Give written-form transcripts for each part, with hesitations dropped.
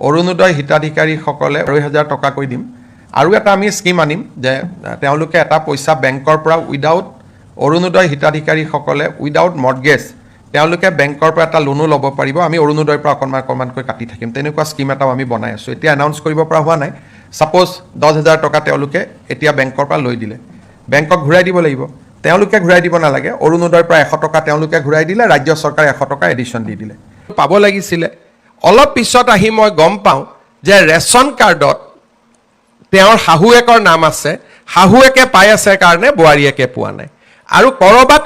অৰুণোদয় হিতাধিকাৰীসকলে 2,000 টকাকৈ দিম আৰু এটা আমি স্কিম আনিম যে তেওঁলোকে এটা পইচা বেংকৰ পৰা উইদাউট অৰুণোদয় হিতাধিকাৰীসকলে উইদাউট মৰ্টগেজ তেওঁলোকে বেংকৰ পৰা এটা লোনো ল'ব পাৰিব আমি অৰুণোদয়ৰ পৰা অকণমানকৈ কাটি থাকিম তেনেকুৱা স্কিম এটাও আমি বনাই আছোঁ এতিয়া এনাউন্স কৰিব পৰা হোৱা নাই সাপোজ 10,000 টকা তেওঁলোকে এতিয়া বেংকৰ পৰা লৈ দিলে বেংকক ঘূৰাই দিব লাগিব তেওঁলোকে ঘূৰাই দিব নালাগে অৰুণোদয়ৰ পৰা 100 টকা তেওঁলোকে ঘূৰাই দিলে ৰাজ্য চৰকাৰে 100 টকা এডিশ্যন দি দিলে পাব লাগিছিলে অলপ পিছত আহি মই গম পাওঁ যে ৰেচন কাৰ্ডত তেওঁৰ শাহুৱেকৰ নাম আছে শাহুৱেকে পাই আছে কাৰণে বোৱাৰীয়েকে পোৱা নাই আৰু কৰবাত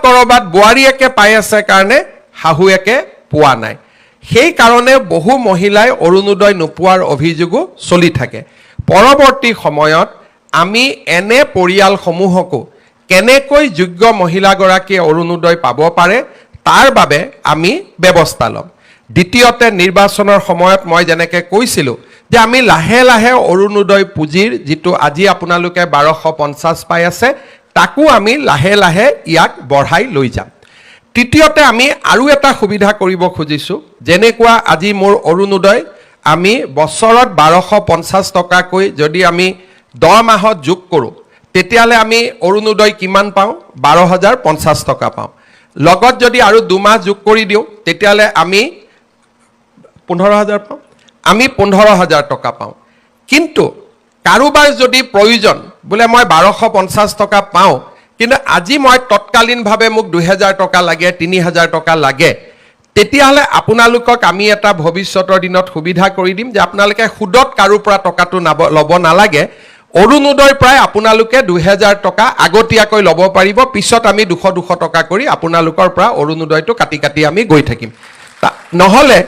বোৱাৰীয়েকে পাই আছে কাৰণে শাহুৱেকে পোৱা নাই সেই কাৰণে বহু মহিলাই অৰুণোদয় নোপোৱাৰ অভিযোগো চলি থাকে পৰৱৰ্তী সময়ত আমি এনে পৰিয়ালসমূহকো কেনেকৈ যোগ্য মহিলাগৰাকীয়ে অৰুণোদয় পাব পাৰে তাৰ বাবে আমি ব্যৱস্থা ল'ম দ্বিতীয়তে নিৰ্বাচনৰ সময়ত মই যেনেকে কৈছিলোঁ যে আমি লাহে লাহে অৰুণোদয় পুঁজিৰ যিটো আজি আপোনালোকে 1250 পাই আছে তাকো আমি লাহে লাহে ইয়াক বঢ়াই লৈ যাম তৃতীয়তে আমি আৰু এটা সুবিধা কৰিব খুজিছোঁ যেনেকুৱা আজি মোৰ অৰুণোদয় আমি বছৰত 1250 টকাকৈ যদি আমি 10 মাহত যোগ কৰোঁ তেতিয়ালে আমি অৰুণোদয় কিমান পাওঁ 12,050 টকা পাওঁ লগত যদি আৰু 2 মাহ যোগ কৰি দিওঁ তেতিয়ালে আমি 15,000 পাওঁ আমি 15,000 টকা পাওঁ কিন্তু কাৰোবাৰ যদি প্ৰয়োজন বোলে মই 1250 টকা পাওঁ কিন্তু আজি মই তৎকালীনভাৱে মোক 2,000 টকা লাগে 3,000 টকা লাগে তেতিয়াহ'লে আপোনালোকক আমি এটা ভৱিষ্যতৰ দিনত সুবিধা কৰি দিম যে আপোনালোকে সুদত কাৰো পৰা টকাটো ল'ব নালাগে অৰুণোদয়ৰ প্ৰায় আপোনালোকে 2,000 টকা আগতীয়াকৈ ল'ব পাৰিব পিছত আমি 200 টকা কৰি আপোনালোকৰ পৰা অৰুণোদয়টো কাটি আমি গৈ থাকিম নহ'লে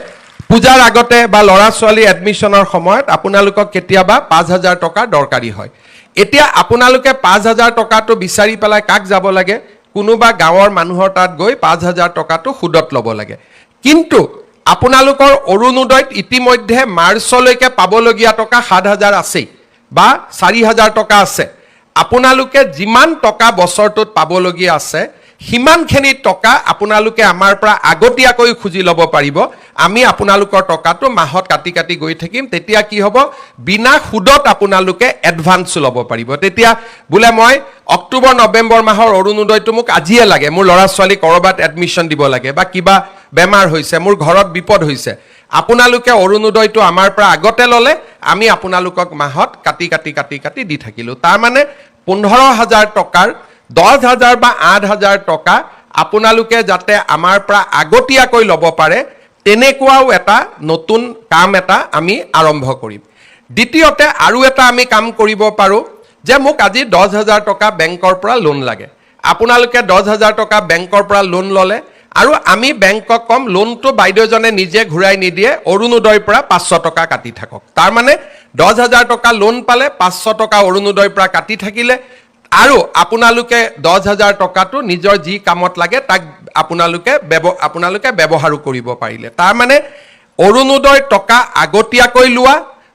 পূজাৰ আগতে বা ল'ৰা ছোৱালী এডমিশ্যনৰ সময়ত আপোনালোকক কেতিয়াবা 5,000 টকা দৰকাৰী হয় এতিয়া আপোনালোকে 5,000 টকাটো বিচাৰি পেলাই কাক যাব লাগে কোনোবা গাঁৱৰ মানুহৰ তাত গৈ 5,000 টকাটো সুদত ল'ব লাগে কিন্তু আপোনালোকৰ অৰুণোদয়ত ইতিমধ্যে মাৰ্চলৈকে পাবলগীয়া টকা 7,000 আছেই বা 4,000 টকা আছে আপোনালোকে যিমান টকা বছৰটোত পাবলগীয়া আছে সিমানখিনি টকা আপোনালোকে আমাৰ পৰা আগতীয়াকৈ খুজি ল'ব পাৰিব আমি আপোনালোকৰ টকাটো মাহত কাটি গৈ থাকিম তেতিয়া কি হ'ব বিনা সুদত আপোনালোকে এডভান্স ল'ব পাৰিব তেতিয়া বোলে মই অক্টোবৰ নৱেম্বৰ মাহৰ অৰুণোদয়টো মোক আজিয়ে লাগে মোৰ ল'ৰা ছোৱালী কৰবাত এডমিশ্যন দিব লাগে বা কিবা বেমাৰ হৈছে মোৰ ঘৰত বিপদ হৈছে আপোনালোকে অৰুণোদয়টো আমাৰ পৰা আগতে ল'লে আমি আপোনালোকক মাহত কাটি দি থাকিলো তাৰ মানে 15,000 টকাৰ 10,000 বা 8,000 টকা আপোনালোকে যাতে আমাৰ পৰা আগতীয়াকৈ ল'ব পাৰে তেনেকুৱাও এটা নতুন কাম এটা আমি আৰম্ভ কৰিম দ্বিতীয়তে আৰু এটা আমি কাম কৰিব পাৰোঁ যে মোক আজি 10,000 টকা বেংকৰ পৰা লোন লাগে আপোনালোকে 10,000 টকা বেংকৰ পৰা লোন ল'লে আৰু আমি বেংকক কম লোনটো বাইদেউজনে নিজে ঘূৰাই নিদিয়ে অৰুণোদয়ৰ পৰা 500 টকা কাটি থাকক তাৰ মানে 10,000 টকা লোন পালে 500 টকা অৰুণোদয়ৰ পৰা কাটি থাকিলে আৰু আপোনালোকে 10,000 টকাটো নিজৰ যি কামত লাগে তাক আপোনালোকে ব্যৱহাৰো কৰিব পাৰিলে তাৰ মানে অৰুণোদয় টকা আগতীয়াকৈ লোৱা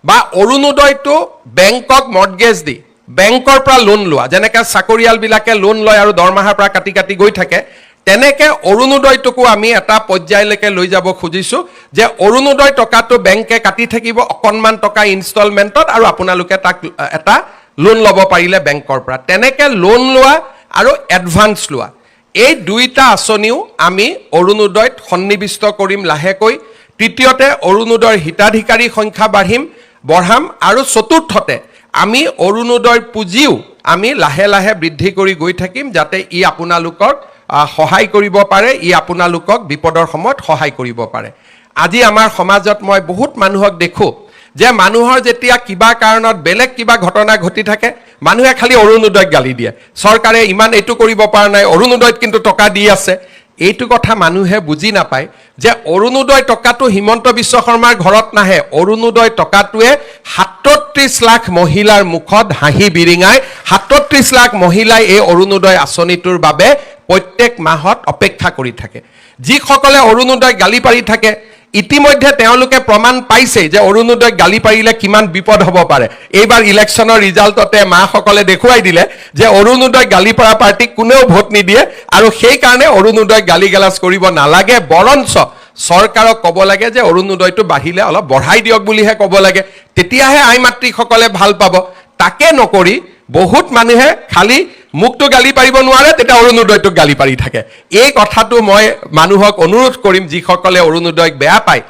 বা অৰুণোদয়টো বেংকক মৰ্টগেজ দি বেংকৰ পৰা লোন লোৱা যেনেকৈ চাকৰিয়ালবিলাকে লোন লয় আৰু দৰমহাৰ পৰা কাটি গৈ থাকে তেনেকে অৰুণোদয়টোকো আমি এটা পৰ্যায়লৈকে লৈ যাব খুজিছোঁ যে অৰুণোদয় টকাটো বেংকে কাটি থাকিব অকণমান টকা ইনষ্টলমেণ্টত আৰু আপোনালোকে তাক এটা লোন ল'ব পাৰিলে বেংকৰ পৰা তেনেকে লোন লোৱা আৰু এডভান্স লোৱা এই দুইটা আঁচনিও আমি অৰুণোদয়ত সন্নিৱিষ্ট কৰিম লাহেকৈ তৃতীয়তে অৰুণোদয়ৰ হিতাধিকাৰী সংখ্যা বঢ়াম আৰু চতুৰ্থতে আমি অৰুণোদয়ৰ পুঁজিও আমি লাহে লাহে বৃদ্ধি কৰি গৈ থাকিম যাতে ই আপোনালোকক সহায় কৰিব পাৰে ই আপোনালোকক বিপদৰ সময়ত সহায় কৰিব পাৰে আজি আমাৰ সমাজত মই বহুত মানুহক দেখোঁ যে মানুহৰ যেতিয়া কিবা কাৰণত বেলেগ কিবা ঘটনা ঘটি থাকে মানুহে খালি অৰুণোদয়ক গালি দিয়ে চৰকাৰে ইমান এইটো কৰিব পৰা নাই অৰুণোদয়ত কিন্তু টকা দি আছে এইটো কথা মানুহে বুজি নাপায় যে অৰুণোদয় টকাটো হিমন্ত বিশ্ব শৰ্মাৰ ঘৰত নাহে অৰুণোদয় টকাটোৱে 37 লাখ মহিলাৰ মুখত হাঁহি বিৰিঙাই 37 লাখ মহিলাই এই অৰুণোদয় আঁচনিটোৰ বাবে প্ৰত্যেক মাহত অপেক্ষা কৰি থাকে যিসকলে অৰুণোদয় গালি পাৰি থাকে ইতিমধ্যে তেওঁলোকে প্ৰমাণ পাইছে যে অৰুণোদয় গালি পাৰিলে কিমান বিপদ হ'ব পাৰে এইবাৰ ইলেকশ্যনৰ ৰিজাল্টতে মাসকলে দেখুৱাই দিলে যে অৰুণোদয় গালি পৰা পাৰ্টিক কোনেও ভোট নিদিয়ে আৰু সেই কাৰণে অৰুণোদয় গালি গালাজ কৰিব নালাগে বৰঞ্চ চৰকাৰক ক'ব লাগে যে অৰুণোদয়টো বাঢ়িলে অলপ বঢ়াই দিয়ক বুলিহে ক'ব লাগে, তেতিয়াহে আই মাতৃসকলে ভাল পাব। তাকে নকৰি বহুত মানুহে খালি মোকতো গালি পাৰিব নোৱাৰে, তেতিয়া অৰুণোদয়টোক গালি পাৰি থাকে। এই কথাটো মই মানুহক অনুৰোধ কৰিম, যিসকলে অৰুণোদয়ক বেয়া পায়,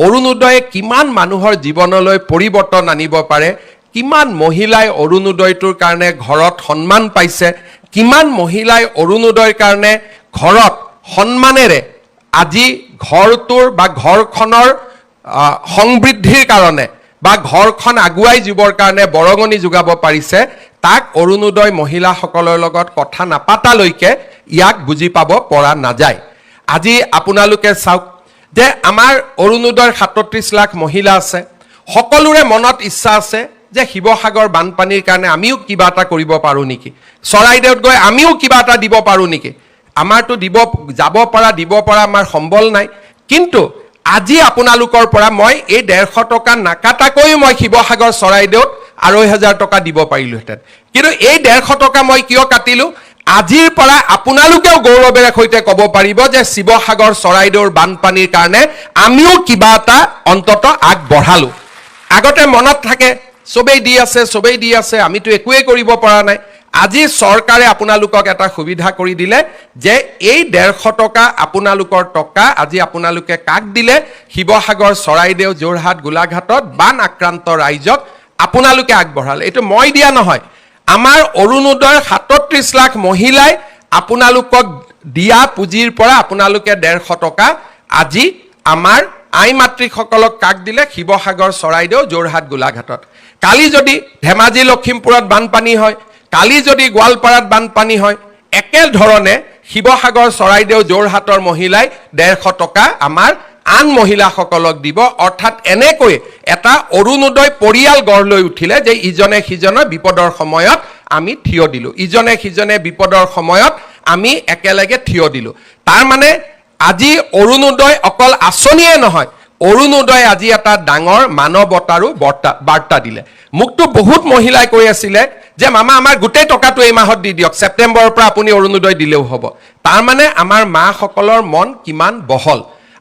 অৰুণোদয়ে কিমান মানুহৰ জীৱনলৈ পৰিৱৰ্তন আনিব পাৰে, কিমান মহিলাই অৰুণোদয়টোৰ কাৰণে ঘৰত সন্মান পাইছে, কিমান মহিলাই অৰুণোদয়ৰ কাৰণে ঘৰত সন্মানেৰে আজি ঘৰটোৰ বা ঘৰখনৰ সমৃদ্ধিৰ কাৰণে বা ঘৰখন আগুৱাই যাবৰ কাৰণে বৰঙণি যোগাব পাৰিছে, তাক অৰুণোদয় মহিলাসকলৰ লগত কথা নাপাতালৈকে ইয়াক বুজি পাব পৰা নাযায়। আজি আপোনালোকে চাওক যে আমাৰ অৰুণোদয়ৰ 37 লাখ মহিলা আছে, সকলোৰে মনত ইচ্ছা আছে যে শিৱসাগৰ বানপানীৰ কাৰণে আমিও কিবা এটা কৰিব পাৰোঁ নেকি, চৰাইদেউত গৈ আমিও কিবা এটা দিব পাৰোঁ নেকি। আমাৰতো যাব পৰা আমাৰ সম্বল নাই, কিন্তু আজি আপোনালোকৰ পৰা মই এই 150 টকা নাকাটাকৈও মই শিৱসাগৰ চৰাইদেউত 2,500 টকা দিব পাৰিলোহেঁতেন। কিন্তু এই 150 টকা মই কিয় কাটিলোঁ, আজিৰ পৰা আপোনালোকেও গৌৰৱেৰে সৈতে ক'ব পাৰিব যে শিৱসাগৰ চৰাইদেউৰ বানপানীৰ কাৰণে আমিও কিবা এটা অন্তত আগবঢ়ালোঁ। আগতে মনত থাকে চবেই দি আছে, আমিতো একোৱেই কৰিব পৰা নাই। আজি চৰকাৰে আপোনালোকক এটা সুবিধা কৰি দিলে যে এই 150 টকা আপোনালোকৰ টকা আজি আপোনালোকে কাক দিলে, শিৱসাগৰ চৰাইদেউ যোৰহাট গোলাঘাটত বান আক্ৰান্ত ৰাইজক আপোনালোকে আগবঢ়ালে। এইটো মই দিয়া নহয়, আমাৰ অৰুণোদয়ৰ 37 লাখ মহিলাই আপোনালোকক দিয়া পুঁজিৰ পৰা আপোনালোকে 150 টকা আজি আমাৰ আই মাতৃসকলক কাক দিলে, শিৱসাগৰ চৰাইদেউ যোৰহাট গোলাঘাটত। কালি যদি ধেমাজি লখিমপুৰত বানপানী হয়, কালি যদি গোৱালপাৰাত বানপানী হয়, একেধৰণে শিৱসাগৰ চৰাইদেউ যোৰহাটৰ মহিলাই 150 টকা আমাৰ আন মহিলাসকলক দিব। অৰ্থাৎ এনেকৈ এটা অৰুণোদয় পৰিয়াল গঢ় লৈ উঠিলে যে ইজনে সিজনৰ বিপদৰ সময়ত আমি থিয় দিলোঁ, ইজনে সিজনে বিপদৰ সময়ত আমি একেলগে থিয় দিলোঁ। তাৰ মানে আজি অৰুণোদয় অকল আঁচনিয়ে নহয়, অৰুণোদয় আজি এটা ডাঙৰ মানৱতাৰো বাৰ্তা দিলে। মোকতো বহুত মহিলাই কৈ আছিলে যে মামা আমাৰ গোটেই টকাটো এই মাহত দি দিয়ক, ছেপ্টেম্বৰৰ পৰা আপুনি অৰুণোদয় দিলেও হ'ব। তাৰ মানে আমাৰ মাসকলৰ মন কিমান বহল।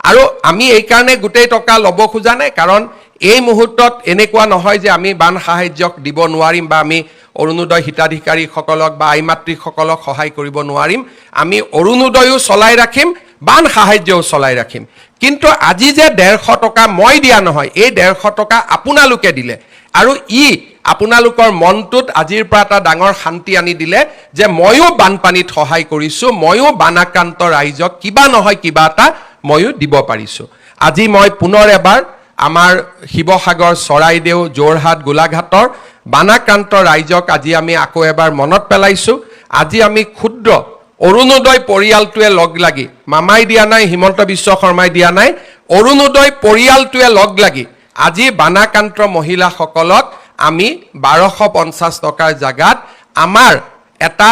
আৰু আমি এইকাৰণে গোটেই টকা ল'ব খোজা নাই, কাৰণ এই মুহূৰ্তত এনেকুৱা নহয় যে আমি বান সাহায্যক দিব নোৱাৰিম বা আমি অৰুণোদয় হিতাধিকাৰীসকলক বা আই মাতৃসকলক সহায় কৰিব নোৱাৰিম। আমি অৰুণোদয়ো চলাই ৰাখিম, বান সাহায্যও চলাই ৰাখিম। কিন্তু আজি যে 150 টকা মই দিয়া নহয়, এই 150 টকা আপোনালোকে দিলে, আৰু আপোনালোকৰ মনটোত আজিৰ পৰা এটা ডাঙৰ শান্তি আনি দিলে যে ময়ো বানপানীত সহায় কৰিছোঁ, ময়ো বানাক্ৰান্ত ৰাইজক কিবা নহয় কিবা এটা ময়ো দিব পাৰিছোঁ। আজি মই পুনৰ এবাৰ আমাৰ শিৱসাগৰ চৰাইদেউ যোৰহাট গোলাঘাটৰ বানাক্ৰান্ত ৰাইজক আজি আমি আকৌ এবাৰ মনত পেলাইছোঁ। আজি আমি ক্ষুদ্ৰ অৰুণোদয় পৰিয়ালটোৱে লগ লাগি, মামাই দিয়া নাই, হিমন্ত বিশ্ব শৰ্মাই দিয়া নাই, অৰুণোদয় পৰিয়ালটোৱে লগ লাগি আজি বানাক্ৰান্ত মহিলাসকলক আমি 1250 টকাৰ জাগাত আমাৰ এটা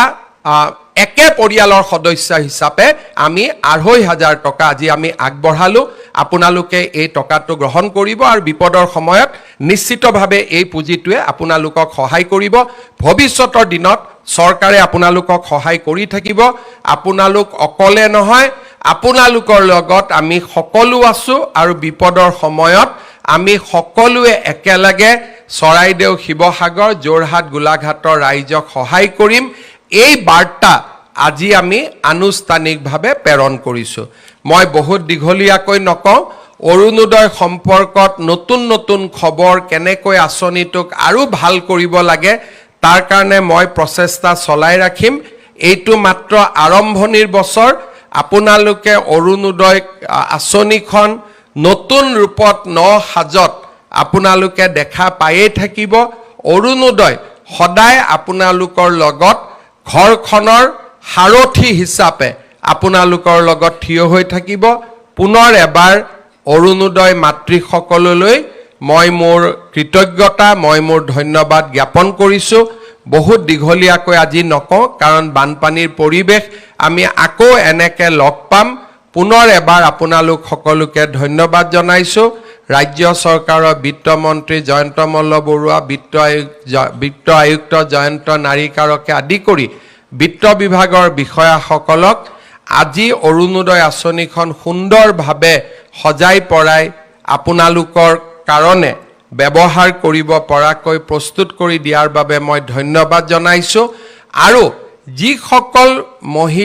একে পৰিয়ালৰ সদস্য হিচাপে আমি 2,500 টকা আজি আমি আগবঢ়ালোঁ। আপোনালোকে এই টকাটো গ্ৰহণ কৰিব আৰু বিপদৰ সময়ত নিশ্চিতভাৱে এই পুঁজিটোৱে আপোনালোকক সহায় কৰিব। ভৱিষ্যতৰ দিনত চৰকাৰে আপোনালোকক সহায় কৰি থাকিব। আপোনালোক অকলে নহয়, আপোনালোকৰ লগত আমি সকলো আছোঁ, আৰু বিপদৰ সময়ত আমি সকলোৱে একেলগে চৰাইদেউ শিৱসাগৰ যোৰহাট গোলাঘাটৰ ৰাইজক সহায় কৰিম। এই বাৰ্তা আজি আমি আনুষ্ঠানিকভাৱে প্ৰেৰণ কৰিছোঁ। মই বহুত দীঘলীয়াকৈ নকওঁ, অৰুণোদয় সম্পৰ্কত নতুন নতুন খবৰ, কেনেকৈ আঁচনিটোক আৰু ভাল কৰিব লাগে তাৰ কাৰণে মই প্ৰচেষ্টা চলাই ৰাখিম। এইটো মাত্ৰ আৰম্ভণিৰ বছৰ। আপোনালোকে অৰুণোদয় আঁচনিখন নতুন ৰূপত সাজত আপোনালোকে দেখা পায়েই থাকিব। অৰুণোদয় সদায় আপোনালোকৰ লগত ঘৰখনৰ সাৰথি হিচাপে আপোনালোকৰ লগত থিয় হৈ থাকিব। পুনৰ এবাৰ অৰুণোদয় মাতৃসকললৈ মই মোৰ কৃতজ্ঞতা, মই মোৰ ধন্যবাদ জ্ঞাপন কৰিছোঁ। বহুত দীঘলীয়াকৈ আজি নকওঁ, কাৰণ বানপানীৰ পৰিৱেশ, আমি আকৌ এনেকৈ লগ পাম। পুনৰ এবাৰ আপোনালোক সকলোকে ধন্যবাদ জনাইছোঁ। ৰাজ্য চৰকাৰৰ বিত্তমন্ত্ৰী জয়ন্ত মল্ল বৰুৱা, বিত্ত আয়ুক্ত জয়ন্ত নাৰিকাৰকে আদি কৰি বিত্ত বিভাগৰ বিষয়াসকলক আজি অৰুণোদয় আঁচনিখন সুন্দৰভাৱে সজাই পৰাই আপোনালোকৰ কাৰণে ব্যৱহাৰ কৰিব পৰাকৈ প্ৰস্তুত কৰি দিয়াৰ বাবে মই ধন্যবাদ জনাইছোঁ আৰু যিসকল মহিলা